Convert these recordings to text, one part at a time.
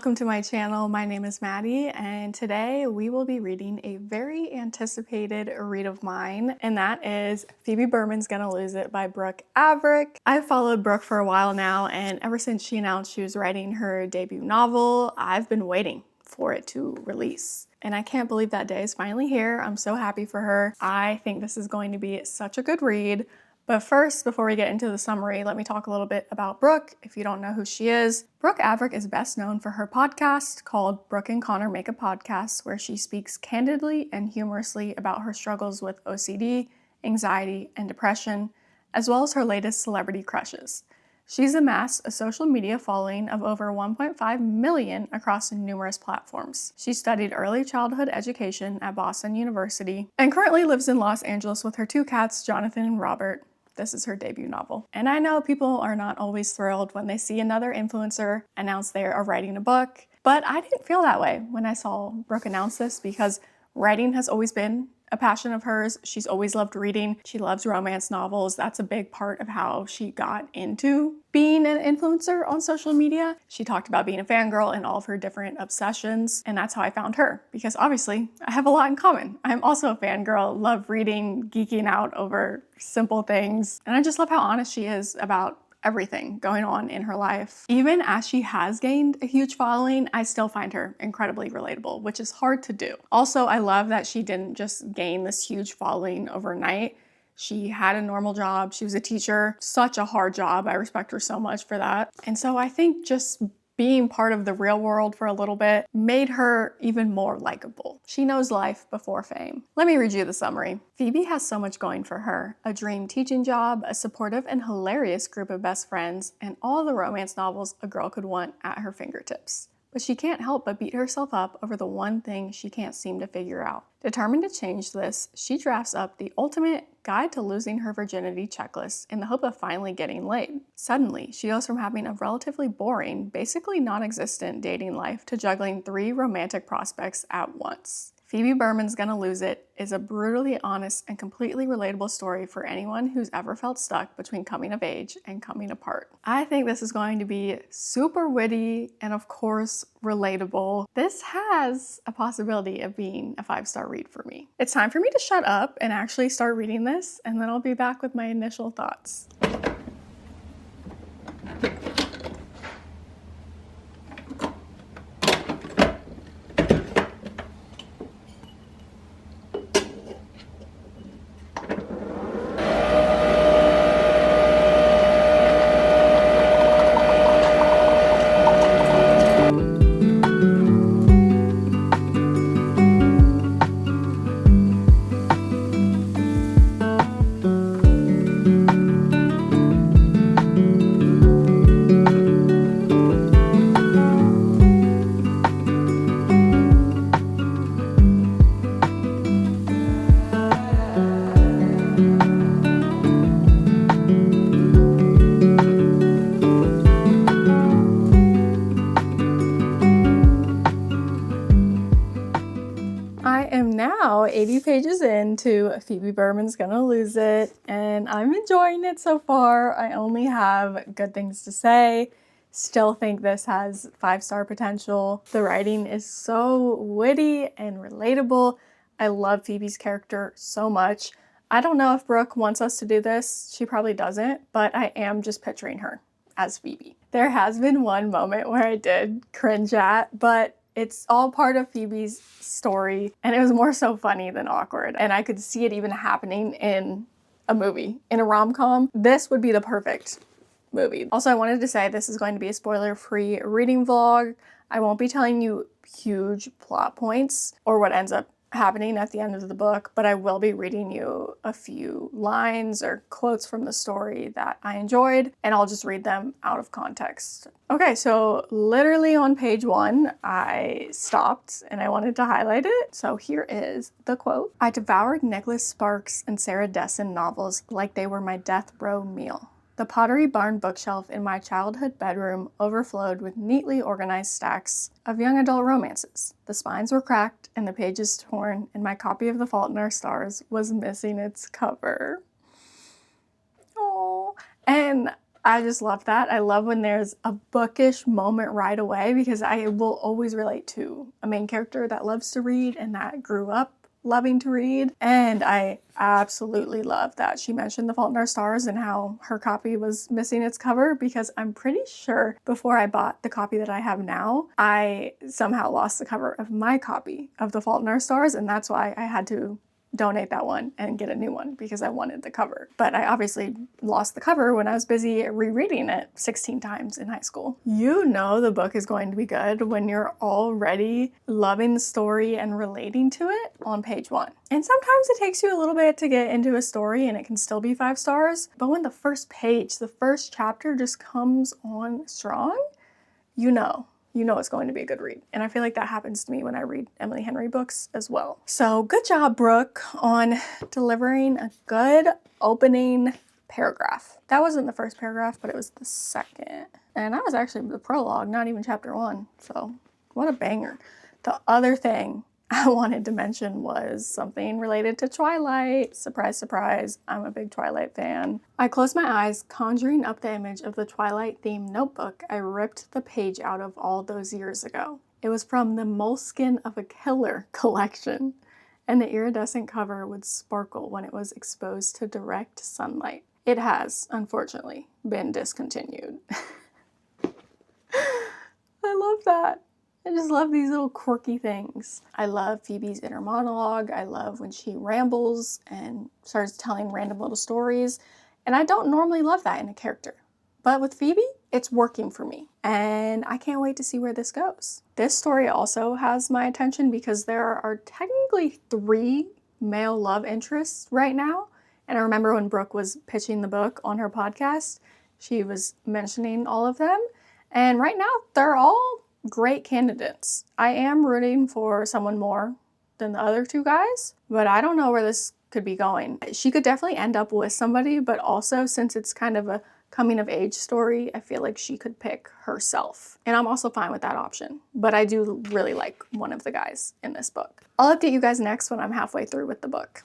welcome to my channel. My name is Maddie, and today we will be reading a very anticipated read of mine, and that is Phoebe Berman's Gonna Lose It by Brooke. I've followed Brooke for a while now, and ever since she announced she was writing her debut novel, I've been waiting for it to release. And I can't believe that day is finally here. I'm so happy for her. I think this is going to be such a good read. But first, before we get into the summary, let me talk a little bit about Brooke, if you don't know who she is. Brooke is best known for her podcast called Brooke and Connor Make a Podcast, where she speaks candidly and humorously about her struggles with OCD, anxiety, and depression, as well as her latest celebrity crushes. She's amassed a social media following of over 1.5 million across numerous platforms. She studied early childhood education at Boston University and currently lives in Los Angeles with her two cats, Jonathan and Robert. This is her debut novel. And I know people are not always thrilled when they see another influencer announce they are writing a book, but I didn't feel that way when I saw Brooke announce this because writing has always been a passion of hers. She's always loved reading. She loves romance novels. That's a big part of how she got into being an influencer on social media. She talked about being a fangirl and all of her different obsessions, and that's how I found her, because obviously I have a lot in common. I'm also a fangirl, love reading, geeking out over simple things, and I just love how honest she is about everything going on in her life. Even as she has gained a huge following, I still find her incredibly relatable, which is hard to do. Also, I love that she didn't just gain this huge following overnight. She had a normal job. She was a teacher. Such a hard job. I respect her so much for that. And so I think just being part of the real world for a little bit made her even more likable. She knows life before fame. Let me read you the summary. Phoebe has so much going for her: a dream teaching job, a supportive and hilarious group of best friends, and all the romance novels a girl could want at her fingertips. But she can't help but beat herself up over the one thing she can't seem to figure out. Determined to change this, she drafts up the ultimate guide to losing her virginity checklist in the hope of finally getting laid. Suddenly, she goes from having a relatively boring, basically non-existent dating life to juggling 3 romantic prospects at once. Phoebe Berman's Gonna Lose It is a brutally honest and completely relatable story for anyone who's ever felt stuck between coming of age and coming apart. I think this is going to be super witty and, of course, relatable. This has a possibility of being a 5-star read for me. It's time for me to shut up and actually start reading this, and then I'll be back with my initial thoughts. I am now 80 pages into Phoebe Berman's Gonna Lose It, and I'm enjoying it so far. I only have good things to say. Still think this has 5-star potential. The writing is so witty and relatable. I love Phoebe's character so much. I don't know if Brooke wants us to do this. She probably doesn't, but I am just picturing her as Phoebe. There has been one moment where I did cringe at, but it's all part of Phoebe's story, and it was more so funny than awkward. And I could see it even happening in a movie, in a rom-com. This would be the perfect movie. Also, I wanted to say this is going to be a spoiler-free reading vlog. I won't be telling you huge plot points or what ends up happening at the end of the book, but I will be reading you a few lines or quotes from the story that I enjoyed, and I'll just read them out of context. Okay, so literally on page 1, I stopped and I wanted to highlight it. So here is the quote. "I devoured Nicholas Sparks and Sarah Dessen novels like they were my death row meal. The Pottery Barn bookshelf in my childhood bedroom overflowed with neatly organized stacks of young adult romances. The spines were cracked and the pages torn, and my copy of The Fault in Our Stars was missing its cover." Oh, and I just love that. I love when there's a bookish moment right away because I will always relate to a main character that loves to read and that grew up loving to read. And I absolutely love that she mentioned The Fault in Our Stars and how her copy was missing its cover, because I'm pretty sure before I bought the copy that I have now, I somehow lost the cover of my copy of The Fault in Our Stars, and that's why I had to donate that one and get a new one because I wanted the cover. But I obviously lost the cover when I was busy rereading it 16 times in high school. You know the book is going to be good when you're already loving the story and relating to it on page 1. And sometimes it takes you a little bit to get into a story and it can still be 5 stars, but when the first page, the first chapter just comes on strong, you know it's going to be a good read. And I feel like that happens to me when I read Emily Henry books as well. So good job, Brooke, on delivering a good opening paragraph. That wasn't the first paragraph, but it was the second. And that was actually the prologue, not even chapter 1. So what a banger. The other thing I wanted to mention was something related to Twilight. Surprise, surprise, I'm a big Twilight fan. I closed my eyes, conjuring up the image of the Twilight-themed notebook I ripped the page out of all those years ago. It was from the Moleskin of a Killer collection, and the iridescent cover would sparkle when it was exposed to direct sunlight. It has, unfortunately, been discontinued. I love that. I just love these little quirky things. I love Phoebe's inner monologue. I love when she rambles and starts telling random little stories. And I don't normally love that in a character. But with Phoebe, it's working for me. And I can't wait to see where this goes. This story also has my attention because there are technically 3 male love interests right now. And I remember when Brooke was pitching the book on her podcast, she was mentioning all of them. And right now, they're all great candidates. I am rooting for someone more than the other 2 guys, but I don't know where this could be going. She could definitely end up with somebody, but also since it's kind of a coming of age story, I feel like she could pick herself. And I'm also fine with that option, but I do really like one of the guys in this book. I'll update you guys next when I'm halfway through with the book.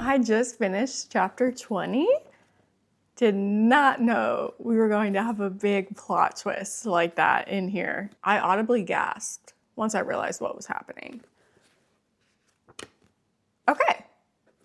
I just finished chapter 20. Did not know we were going to have a big plot twist like that in here. I audibly gasped once I realized what was happening. Okay,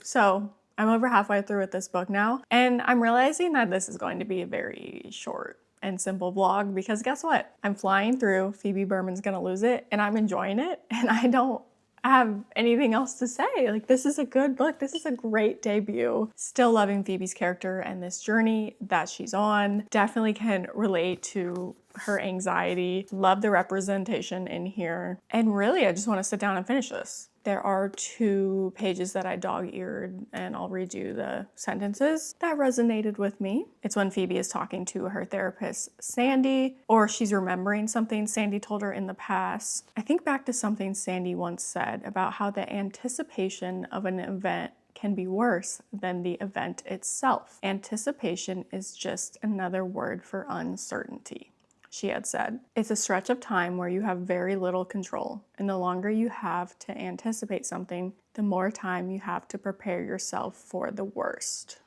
so I'm over halfway through with this book now, and I'm realizing that this is going to be a very short and simple vlog because guess what? I'm flying through Phoebe Berman's Gonna Lose It, and I'm enjoying it, and I don't have anything else to say. Like, this is a good book. This is a great debut. Still loving Phoebe's character and this journey that she's on. Definitely can relate to her anxiety. Love the representation in here. And really, I just want to sit down and finish this. There are 2 pages that I dog-eared, and I'll read you the sentences that resonated with me. It's when Phoebe is talking to her therapist, Sandy, or she's remembering something Sandy told her in the past. I think back to something Sandy once said about how the anticipation of an event can be worse than the event itself. Anticipation is just another word for uncertainty. She had said, it's a stretch of time where you have very little control, and the longer you have to anticipate something, the more time you have to prepare yourself for the worst.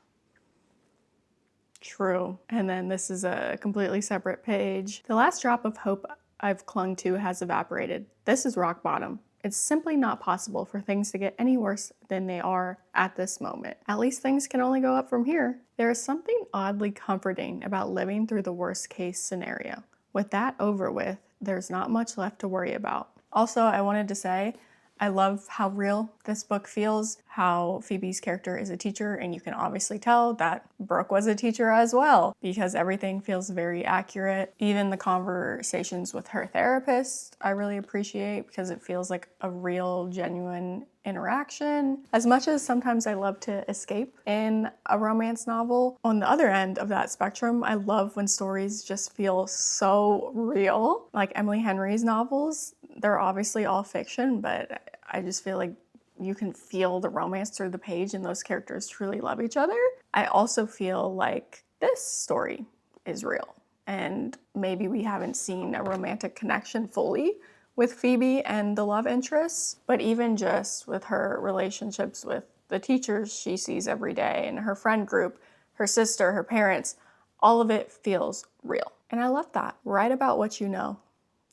True. And then this is a completely separate page. The last drop of hope I've clung to has evaporated. This is rock bottom. It's simply not possible for things to get any worse than they are at this moment. At least things can only go up from here. There is something oddly comforting about living through the worst case scenario. With that over with, there's not much left to worry about. Also, I wanted to say, I love how real this book feels, how Phoebe's character is a teacher, and you can obviously tell that Brooke was a teacher as well because everything feels very accurate. Even the conversations with her therapist, I really appreciate because it feels like a real, genuine interaction. As much as sometimes I love to escape in a romance novel, on the other end of that spectrum, I love when stories just feel so real. Like Emily Henry's novels, they're obviously all fiction, but I just feel like you can feel the romance through the page and those characters truly love each other. I also feel like this story is real, and maybe we haven't seen a romantic connection fully with Phoebe and the love interests, but even just with her relationships with the teachers she sees every day and her friend group, her sister, her parents, all of it feels real. And I love that. Write about what you know.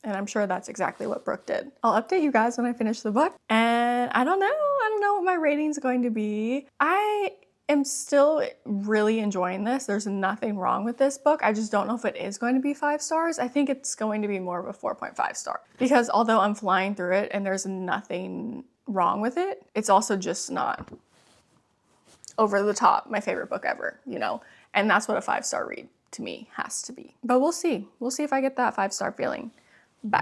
And I'm sure that's exactly what Brooke did. I'll update you guys when I finish the book. And I don't know what my rating's going to be. I am still really enjoying this. There's nothing wrong with this book. I just don't know if it is going to be 5 stars. I think it's going to be more of a 4.5 star. Because although I'm flying through it and there's nothing wrong with it, it's also just not over the top my favorite book ever, you know? And that's what a 5-star read to me has to be. But we'll see. We'll see if I get that 5-star feeling. Bye.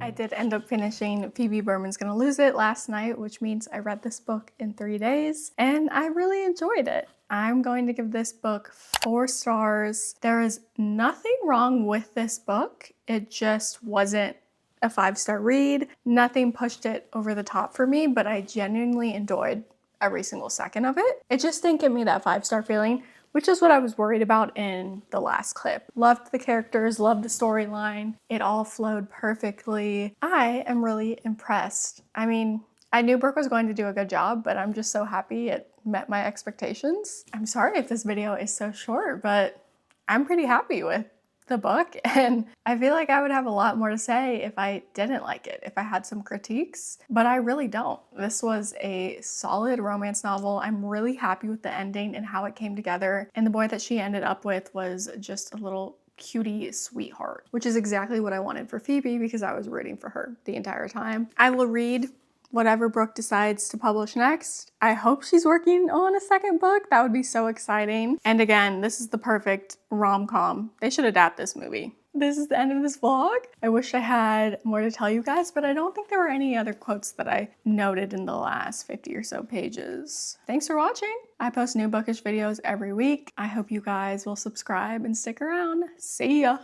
I did end up finishing Phoebe Berman's Gonna Lose It last night, which means I read this book in 3 days, and I really enjoyed it. I'm going to give this book 4 stars. There is nothing wrong with this book. It just wasn't a 5-star read. Nothing pushed it over the top for me, but I genuinely enjoyed every single second of it. It just didn't give me that 5-star feeling, which is what I was worried about in the last clip. Loved the characters, loved the storyline. It all flowed perfectly. I am really impressed. I mean, I knew Brooke was going to do a good job, but I'm just so happy it met my expectations. I'm sorry if this video is so short, but I'm pretty happy with the book, and I feel like I would have a lot more to say if I didn't like it, if I had some critiques, but I really don't. This was a solid romance novel. I'm really happy with the ending and how it came together, and the boy that she ended up with was just a little cutie sweetheart, which is exactly what I wanted for Phoebe because I was rooting for her the entire time. I will read whatever Brooke decides to publish next. I hope she's working on a second book. That would be so exciting. And again, this is the perfect rom-com. They should adapt this movie. This is the end of this vlog. I wish I had more to tell you guys, but I don't think there were any other quotes that I noted in the last 50 or so pages. Thanks for watching. I post new bookish videos every week. I hope you guys will subscribe and stick around. See ya.